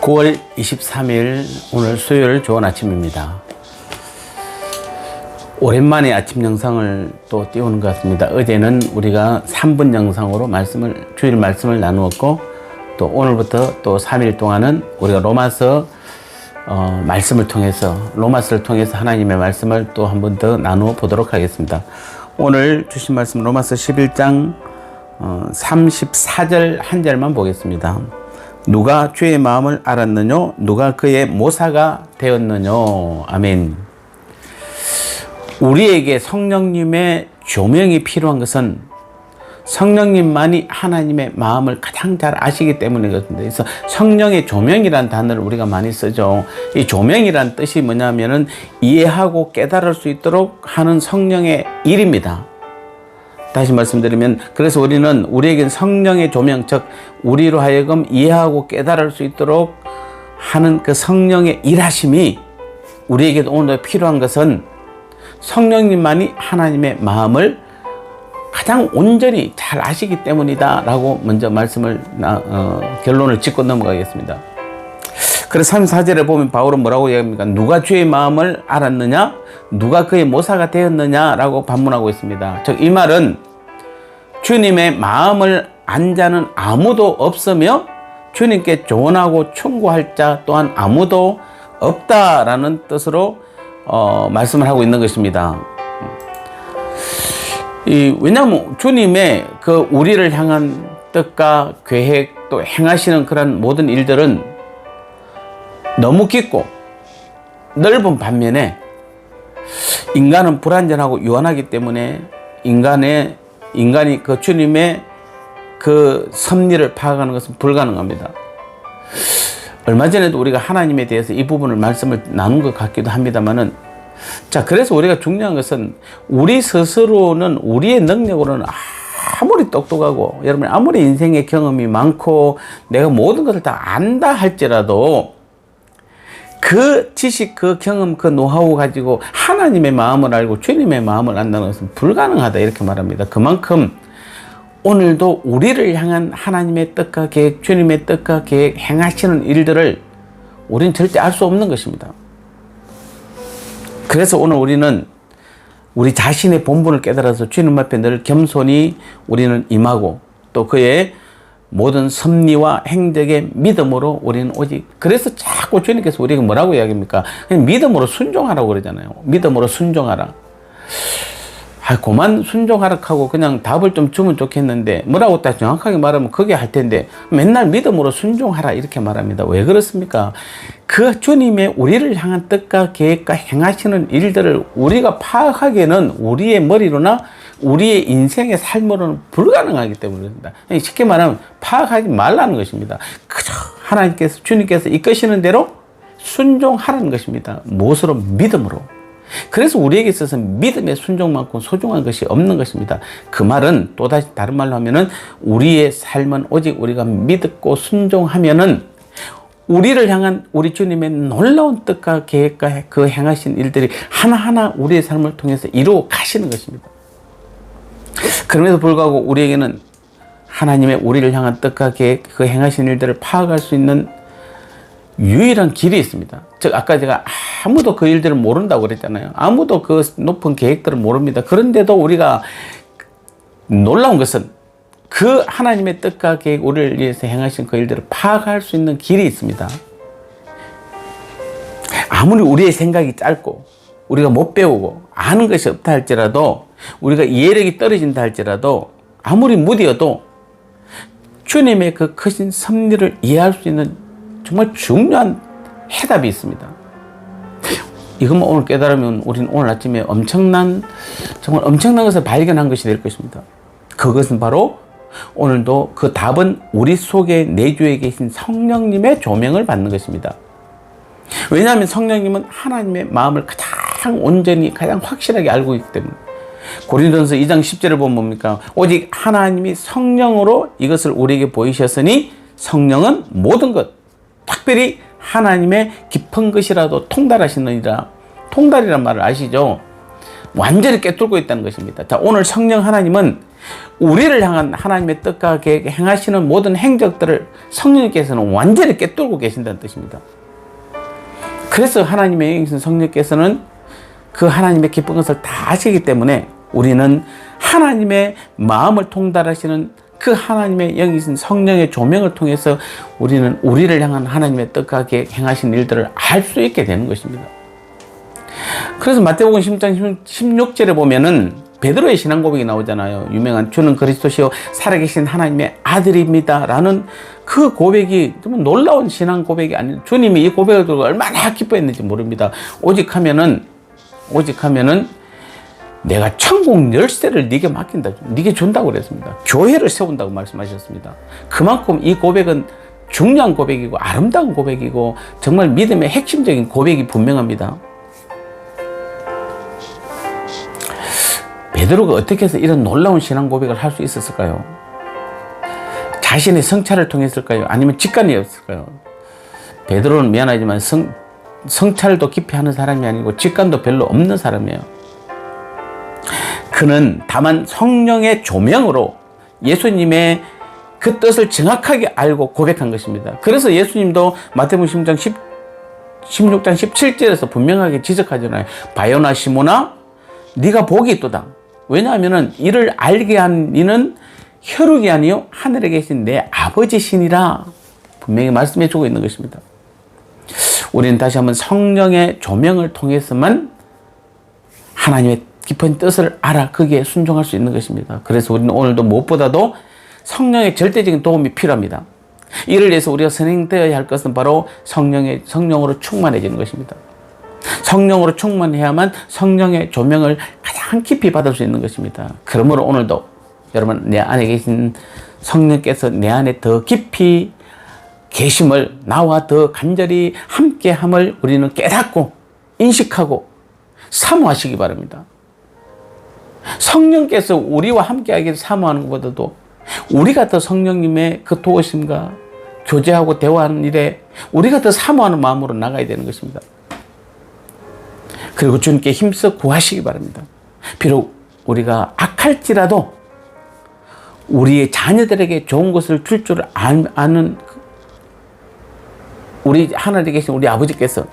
9월 23일 오늘 수요일 좋은 아침입니다. 오랜만에 아침 영상을 또 띄우는 것 같습니다. 어제는 우리가 3분 영상으로 주일 말씀을 나누었고, 또 오늘부터 또 3일 동안은 우리가 로마서를 통해서 하나님의 말씀을 또 한 번 더 나누어 보도록 하겠습니다. 오늘 주신 말씀 로마서 11장 34절 한 절만 보겠습니다. 누가 주의 마음을 알았느뇨? 누가 그의 모사가 되었느뇨? 아멘. 우리에게 성령님의 조명이 필요한 것은 성령님만이 하나님의 마음을 가장 잘 아시기 때문이거든요. 그래서 성령의 조명이라는 단어를 우리가 많이 쓰죠. 이 조명이라는 뜻이 뭐냐면은 이해하고 깨달을 수 있도록 하는 성령의 일입니다. 다시 말씀드리면, 그래서 우리는 우리에겐 성령의 조명, 즉 우리로 하여금 이해하고 깨달을 수 있도록 하는 그 성령의 일하심이 우리에게도 오늘 필요한 것은 성령님만이 하나님의 마음을 가장 온전히 잘 아시기 때문이다 라고 먼저 결론을 짓고 넘어가겠습니다. 그래서 34절에 보면 바울은 뭐라고 얘기합니까? 누가 주의 마음을 알았느냐? 누가 그의 모사가 되었느냐? 라고 반문하고 있습니다. 즉 이 말은 주님의 마음을 안 자는 아무도 없으며 주님께 조언하고 충고할 자 또한 아무도 없다라는 뜻으로 말씀을 하고 있는 것입니다. 왜냐하면 주님의 그 우리를 향한 뜻과 계획 또 행하시는 그런 모든 일들은 너무 깊고 넓은 반면에 인간은 불완전하고 유한하기 때문에 인간이 그 주님의 그 섭리를 파악하는 것은 불가능합니다. 얼마 전에도 우리가 하나님에 대해서 이 부분을 말씀을 나눈 것 같기도 합니다만은, 자, 그래서 우리가 중요한 것은 우리 스스로는 우리의 능력으로는 아무리 똑똑하고 여러분 아무리 인생의 경험이 많고 내가 모든 것을 다 안다 할지라도 그 지식, 그 경험, 그 노하우 가지고 하나님의 마음을 알고 주님의 마음을 안다는 것은 불가능하다 이렇게 말합니다. 그만큼 오늘도 우리를 향한 하나님의 뜻과 계획, 주님의 뜻과 계획 행하시는 일들을 우리는 절대 알 수 없는 것입니다. 그래서 오늘 우리는 우리 자신의 본분을 깨달아서 주님 앞에 늘 겸손히 우리는 임하고 또 그의 모든 섭리와 행적의 믿음으로 우리는 오직, 그래서 자꾸 주님께서 우리에게 뭐라고 이야기합니까? 그냥 믿음으로 순종하라고 그러잖아요. 믿음으로 순종하라. 그만 순종하라 하고 그냥 답을 좀 주면 좋겠는데 뭐라고 딱 정확하게 말하면 그게 할 텐데 맨날 믿음으로 순종하라 이렇게 말합니다. 왜 그렇습니까? 그 주님의 우리를 향한 뜻과 계획과 행하시는 일들을 우리가 파악하기에는 우리의 머리로나 우리의 인생의 삶으로는 불가능하기 때문입니다. 쉽게 말하면 파악하지 말라는 것입니다. 그저 주님께서 이끄시는 대로 순종하라는 것입니다. 무엇으로? 믿음으로. 그래서 우리에게 있어서 믿음의 순종만큼 소중한 것이 없는 것입니다. 그 말은 또다시 다른 말로 하면은 우리의 삶은 오직 우리가 믿고 순종하면은 우리를 향한 우리 주님의 놀라운 뜻과 계획과 그 행하신 일들이 하나하나 우리의 삶을 통해서 이루어 가시는 것입니다. 그럼에도 불구하고 우리에게는 하나님의 우리를 향한 뜻과 계획, 그 행하신 일들을 파악할 수 있는 유일한 길이 있습니다. 즉 아까 제가 아무도 그 일들을 모른다고 그랬잖아요. 아무도 그 높은 계획들을 모릅니다. 그런데도 우리가 놀라운 것은 그 하나님의 뜻과 계획, 우리를 위해서 행하신 그 일들을 파악할 수 있는 길이 있습니다. 아무리 우리의 생각이 짧고 우리가 못 배우고 아는 것이 없다 할지라도, 우리가 이해력이 떨어진다 할지라도, 아무리 무디어도 주님의 그 크신 섭리를 이해할 수 있는 정말 중요한 해답이 있습니다. 이것만 오늘 깨달으면 우리는 오늘 아침에 정말 엄청난 것을 발견한 것이 될 것입니다. 그것은 바로 오늘도 그 답은 우리 속에 내주에 계신 성령님의 조명을 받는 것입니다. 왜냐하면 성령님은 하나님의 마음을 가장 온전히 가장 확실하게 알고 있기 때문에. 고린도전서 2장 10절을 보면 뭡니까? 오직 하나님이 성령으로 이것을 우리에게 보이셨으니 성령은 모든 것, 특별히 하나님의 깊은 것이라도 통달하시느니라. 통달이란 말을 아시죠? 완전히 꿰뚫고 있다는 것입니다. 자, 오늘 성령 하나님은 우리를 향한 하나님의 뜻과 계획, 행하시는 모든 행적들을 성령님께서는 완전히 꿰뚫고 계신다는 뜻입니다. 그래서 하나님의 영이신 성령께서는 그 하나님의 기쁜 것을 다 아시기 때문에 우리는 하나님의 마음을 통달하시는 그 하나님의 영이신 성령의 조명을 통해서 우리는 우리를 향한 하나님의 뜻과 계획, 행하신 일들을 알 수 있게 되는 것입니다. 그래서 마태복음 10장 16절에 보면은 베드로의 신앙 고백이 나오잖아요. 유명한 주는 그리스도시요 살아계신 하나님의 아들입니다 라는 그 고백이 정말 놀라운 신앙 고백이 아니에요. 주님이 이 고백을 들고 얼마나 기뻐했는지 모릅니다. 오직 하면은 내가 천국 열쇠를 네게 맡긴다, 네게 준다고 그랬습니다. 교회를 세운다고 말씀하셨습니다. 그만큼 이 고백은 중요한 고백이고 아름다운 고백이고 정말 믿음의 핵심적인 고백이 분명합니다. 베드로가 어떻게 해서 이런 놀라운 신앙 고백을 할 수 있었을까요? 자신의 성찰을 통했을까요? 아니면 직관이었을까요? 베드로는 미안하지만 성찰도 깊이 하는 사람이 아니고 직관도 별로 없는 사람이에요. 그는 다만 성령의 조명으로 예수님의 그 뜻을 정확하게 알고 고백한 것입니다. 그래서 예수님도 마태복음 16장 17절에서 분명하게 지적하잖아요. 바요나 시몬아 네가 복이 있도다. 왜냐하면 이를 알게 한 이는 혈육이 아니요 하늘에 계신 내 아버지시니라 분명히 말씀해 주고 있는 것입니다. 우리는 다시 한번 성령의 조명을 통해서만 하나님의 깊은 뜻을 알아 거기에 순종할 수 있는 것입니다. 그래서 우리는 오늘도 무엇보다도 성령의 절대적인 도움이 필요합니다. 이를 위해서 우리가 선행되어야 할 것은 바로 성령으로 충만해지는 것입니다. 성령으로 충만해야만 성령의 조명을 가장 깊이 받을 수 있는 것입니다. 그러므로 오늘도 여러분 내 안에 계신 성령께서 내 안에 더 깊이 계심을 나와 더 간절히 함께함을 우리는 깨닫고 인식하고 사모하시기 바랍니다. 성령께서 우리와 함께하기를 사모하는 것보다도 우리가 더 성령님의 그 도우심과 교제하고 대화하는 일에 우리가 더 사모하는 마음으로 나가야 되는 것입니다. 그리고 주님께 힘써 구하시기 바랍니다. 비록 우리가 악할지라도 우리의 자녀들에게 좋은 것을 줄 줄 아는 우리 하늘에 계신 우리 아버지께서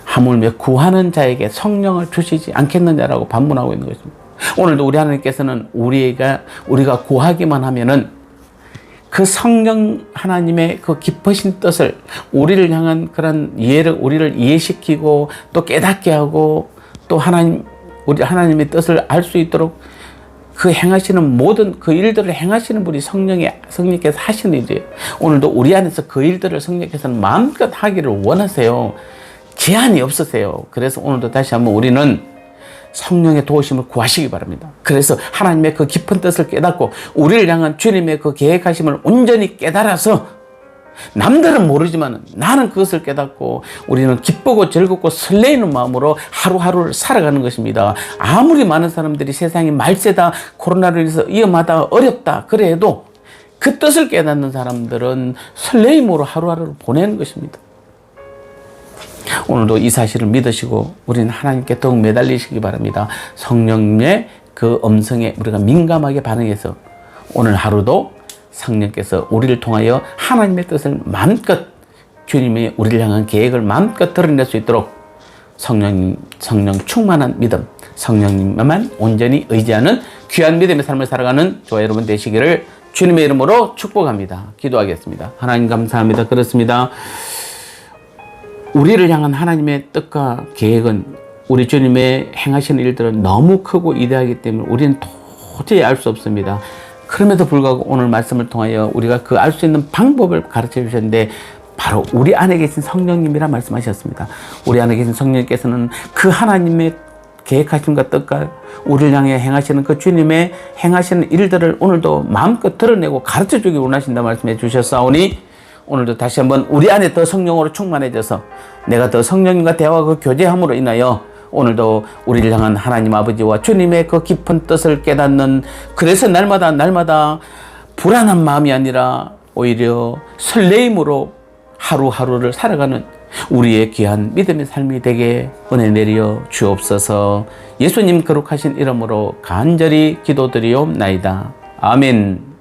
하물며 구하는 자에게 성령을 주시지 않겠느냐라고 반문하고 있는 것입니다. 오늘도 우리 하나님께서는 우리가 구하기만 하면은 그 성령 하나님의 그 깊으신 뜻을 우리를 향한 그런 이해를 우리를 이해시키고 또 깨닫게 하고 또 우리 하나님의 뜻을 알 수 있도록 그 행하시는 모든 그 일들을 행하시는 분이 성령께서 하시는 일이에요. 오늘도 우리 안에서 그 일들을 성령께서는 마음껏 하기를 원하세요. 제한이 없으세요. 그래서 오늘도 다시 한번 우리는 성령의 도우심을 구하시기 바랍니다. 그래서 하나님의 그 깊은 뜻을 깨닫고 우리를 향한 주님의 그 계획하심을 온전히 깨달아서 남들은 모르지만 나는 그것을 깨닫고 우리는 기쁘고 즐겁고 설레이는 마음으로 하루하루를 살아가는 것입니다. 아무리 많은 사람들이 세상이 말세다, 코로나로 인해서 위험하다, 어렵다 그래도 그 뜻을 깨닫는 사람들은 설레임으로 하루하루를 보내는 것입니다. 오늘도 이 사실을 믿으시고 우리는 하나님께 더욱 매달리시기 바랍니다. 성령님의 그 음성에 우리가 민감하게 반응해서 오늘 하루도 성령께서 우리를 통하여 하나님의 뜻을 마음껏 주님의 우리를 향한 계획을 마음껏 드러낼 수 있도록 성령 충만한 믿음, 성령님만 온전히 의지하는 귀한 믿음의 삶을 살아가는 저와 여러분 되시기를 주님의 이름으로 축복합니다. 기도하겠습니다. 하나님 감사합니다. 그렇습니다. 우리를 향한 하나님의 뜻과 계획은 우리 주님의 행하시는 일들은 너무 크고 위대하기 때문에 우리는 도저히 알 수 없습니다. 그럼에도 불구하고 오늘 말씀을 통하여 우리가 그 알 수 있는 방법을 가르쳐 주셨는데 바로 우리 안에 계신 성령님이라 말씀하셨습니다. 우리 안에 계신 성령님께서는 그 하나님의 계획하심과 뜻과 우리를 향해 행하시는 그 주님의 행하시는 일들을 오늘도 마음껏 드러내고 가르쳐 주기 원하신다 말씀해 주셨사오니 오늘도 다시 한번 우리 안에 더 성령으로 충만해져서 내가 더 성령님과 대화하고 교제함으로 인하여 오늘도 우리를 향한 하나님 아버지와 주님의 그 깊은 뜻을 깨닫는 그래서 날마다 불안한 마음이 아니라 오히려 설레임으로 하루하루를 살아가는 우리의 귀한 믿음의 삶이 되게 은혜 내려 주옵소서. 예수님 거룩하신 이름으로 간절히 기도드리옵나이다. 아멘.